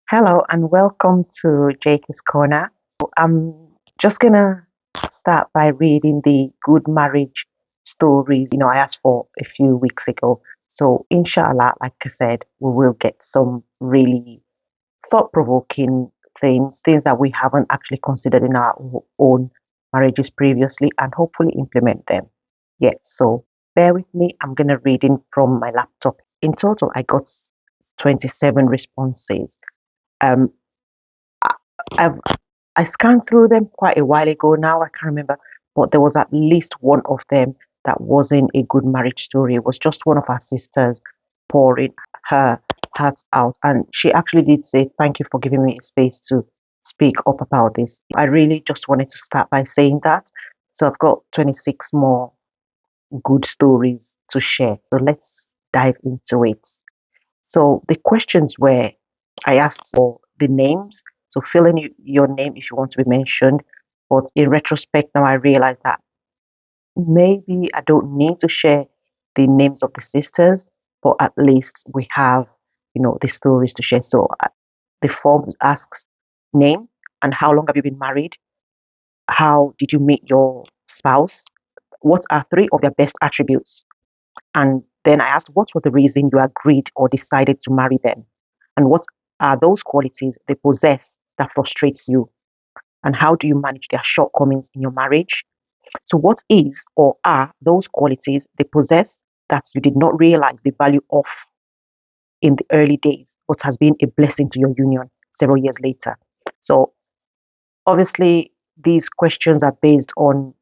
Hello and welcome to Jake's Corner. I'm just gonna start by reading the good marriage stories, I asked for a few weeks ago. So inshallah, like I said, we will get some really thought-provoking things that we haven't actually considered in our own marriages previously and hopefully implement them. Yeah, so bear with me. I'm gonna read in from my laptop. In total, I got 27 responses. Um, I, I've I scanned through them quite a while ago now. I can't remember, but there was at least one of them that wasn't a good marriage story. It was just one of our sisters pouring her heart out, and she actually did say, "Thank you for giving me a space to speak up about this." I really just wanted to start by saying that. So I've got 26 more good stories to share. So let's dive into it. So the questions were I asked for the names. So fill in your name if you want to be mentioned. But in retrospect, now I realize that maybe I don't need to share the names of the sisters, but at least we have, the stories to share. So the form asks name and how long have you been married? How did you meet your spouse? What are three of their best attributes? And then I asked, what was the reason you agreed or decided to marry them? And what are those qualities they possess that frustrates you? And how do you manage their shortcomings in your marriage? So, what is or are those qualities they possess that you did not realize the value of in the early days, but has been a blessing to your union several years later? So, obviously, these questions are based on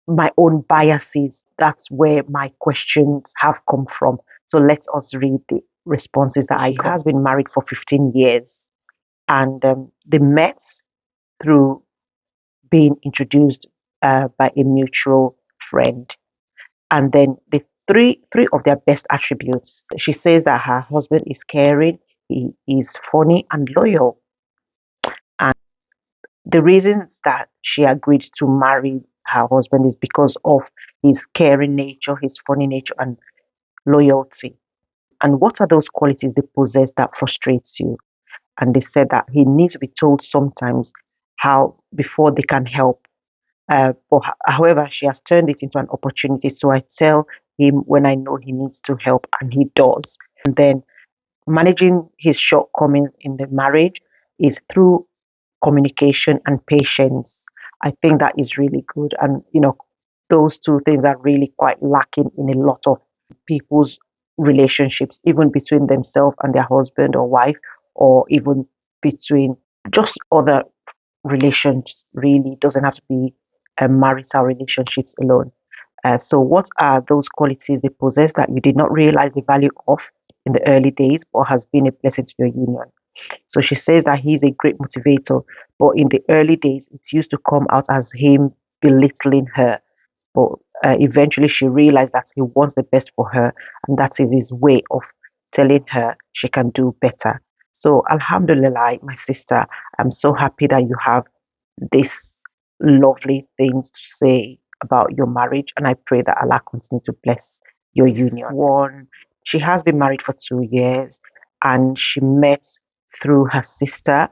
my own biases. That's where my questions have come from. So let us read the responses that I got. She has been married for 15 years and they met through being introduced by a mutual friend. And then the three of their best attributes. She says that her husband is caring, he is funny and loyal. And the reasons that she agreed to marry her husband is because of his caring nature, his funny nature, and loyalty. And what are those qualities they possess that frustrates you? And they said that he needs to be told sometimes how before they can help. However, she has turned it into an opportunity. So I tell him when I know he needs to help, and he does. And then managing his shortcomings in the marriage is through communication and patience. I think that is really good. And, those two things are really quite lacking in a lot of people's relationships, even between themselves and their husband or wife, or even between just other relations, really. It doesn't have to be marital relationships alone. So, what are those qualities they possess that you did not realize the value of in the early days, but has been a blessing to your union? So she says that he's a great motivator, but in the early days, it used to come out as him belittling her. But eventually, she realized that he wants the best for her, and that is his way of telling her she can do better. So, Alhamdulillah, my sister, I'm so happy that you have these lovely things to say about your marriage, and I pray that Allah continue to bless your union. One, she has been married for 2 years, and she met through her sister.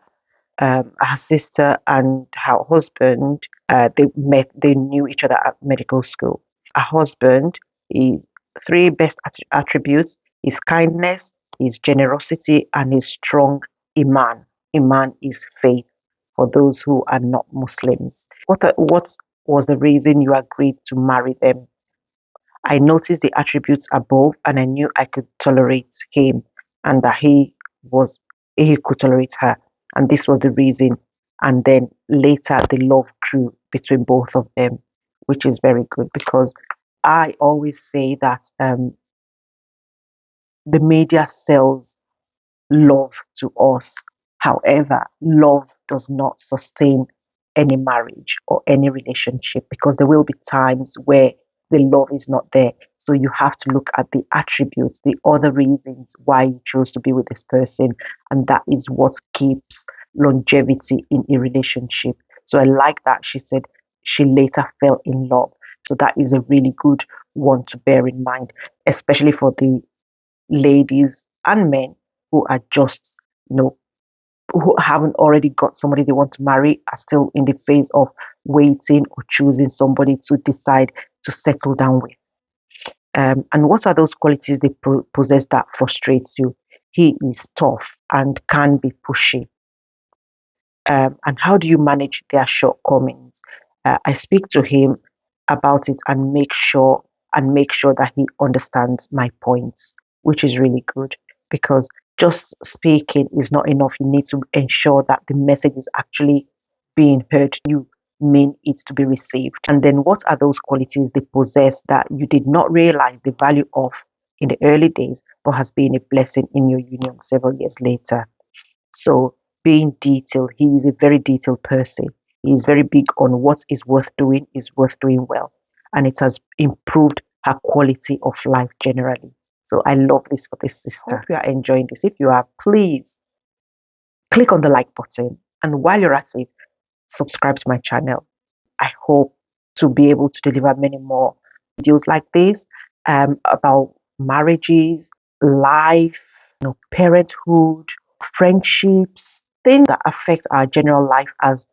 Her sister and her husband, they knew each other at medical school. Her husband is three best attributes: his kindness, his generosity, and his strong iman. Iman is faith for those who are not Muslims. What was the reason you agreed to marry them? I noticed the attributes above and I knew I could tolerate him and that was he could tolerate her. And this was the reason. And then later the love grew between both of them, which is very good because I always say that the media sells love to us. However, love does not sustain any marriage or any relationship because there will be times where the love is not there. So you have to look at the attributes, the other reasons why you chose to be with this person. And that is what keeps longevity in a relationship. So I like that she said she later fell in love. So that is a really good one to bear in mind, especially for the ladies and men who are just, you know, who haven't already got somebody they want to marry are still in the phase of waiting or choosing somebody to decide to settle down with. And what are those qualities they possess that frustrates you? He is tough and can be pushy. And how do you manage their shortcomings? I speak to him about it and make sure that he understands my points, which is really good because just speaking is not enough. You need to ensure that the message is actually being heard. You mean it to be received. And then what are those qualities they possess that you did not realize the value of in the early days, but has been a blessing in your union several years later? So being detailed, he is a very detailed person. He is very big on what is worth doing well. And it has improved her quality of life generally. So I love this for this sister. Hope you are enjoying this. If you are, please click on the like button. And while you're at it, subscribe to my channel. I hope to be able to deliver many more videos like this about marriages, life, parenthood, friendships, things that affect our general life as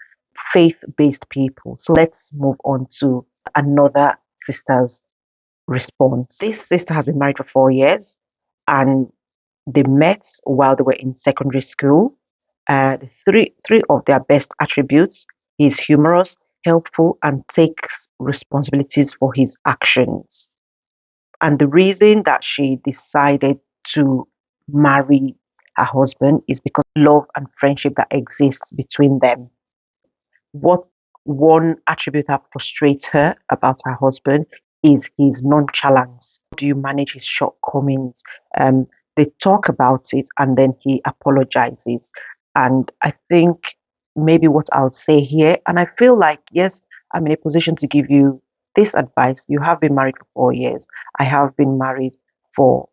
faith-based people. So let's move on to another sister's response. This sister has been married for 4 years and they met while they were in secondary school. Three of their best attributes: he's humorous, helpful, and takes responsibilities for his actions. And the reason that she decided to marry her husband is because love and friendship that exists between them. What one attribute that frustrates her about her husband is his nonchalance. How do you manage his shortcomings? Um, they talk about it and then he apologizes. And I think maybe what I would say here, and I feel like, yes, I'm in a position to give you this advice. You have been married for 4 years. I have been married for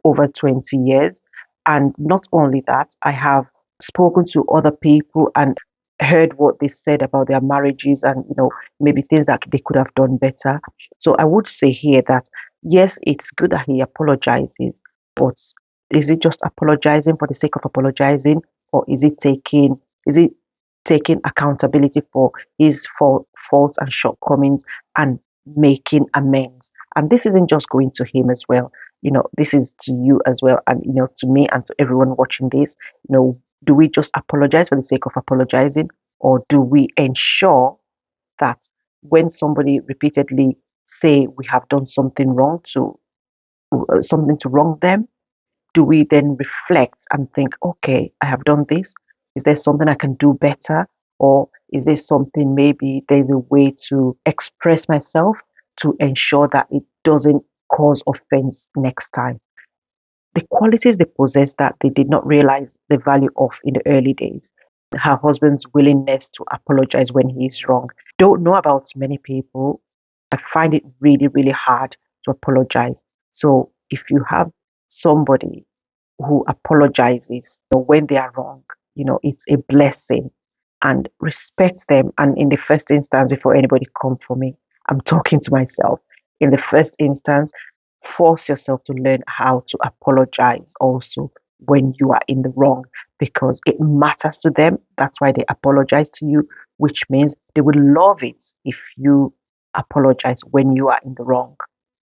over 20 years. And not only that, I have spoken to other people and heard what they said about their marriages and maybe things that they could have done better. So I would say here that yes, it's good that he apologizes, but is it just apologizing for the sake of apologizing, or is it taking accountability for his faults and shortcomings and making amends? And this isn't just going to him as well. This is to you as well, and to me and to everyone watching this. Do we just apologize for the sake of apologizing, or do we ensure that when somebody repeatedly say we have done something to wrong them, do we then reflect and think, okay, I have done this, is there something I can do better, or is there something, maybe there's a way to express myself to ensure that it doesn't cause offense next time? The qualities they possess that they did not realize the value of in the early days: her husband's willingness to apologize when he is wrong. Don't know about many people. I find it really, really hard to apologize. So if you have somebody who apologizes when they are wrong, it's a blessing, and respect them. And in the first instance, before anybody comes for me, I'm talking to myself. In the first instance, force yourself to learn how to apologize also when you are in the wrong, because it matters to them. That's why they apologize to you, which means they would love it if you apologize when you are in the wrong.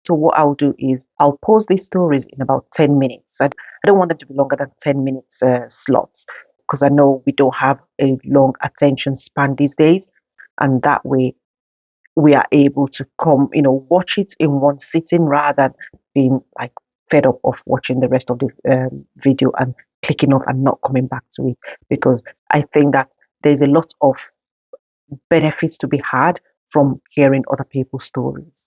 So what I'll do is I'll post these stories in about 10 minutes. I don't want them to be longer than 10 minutes slots, because I know we don't have a long attention span these days. And that way we are able to watch it in one sitting rather than being like fed up of watching the rest of the video and clicking off and not coming back to it. Because I think that there's a lot of benefits to be had from hearing other people's stories.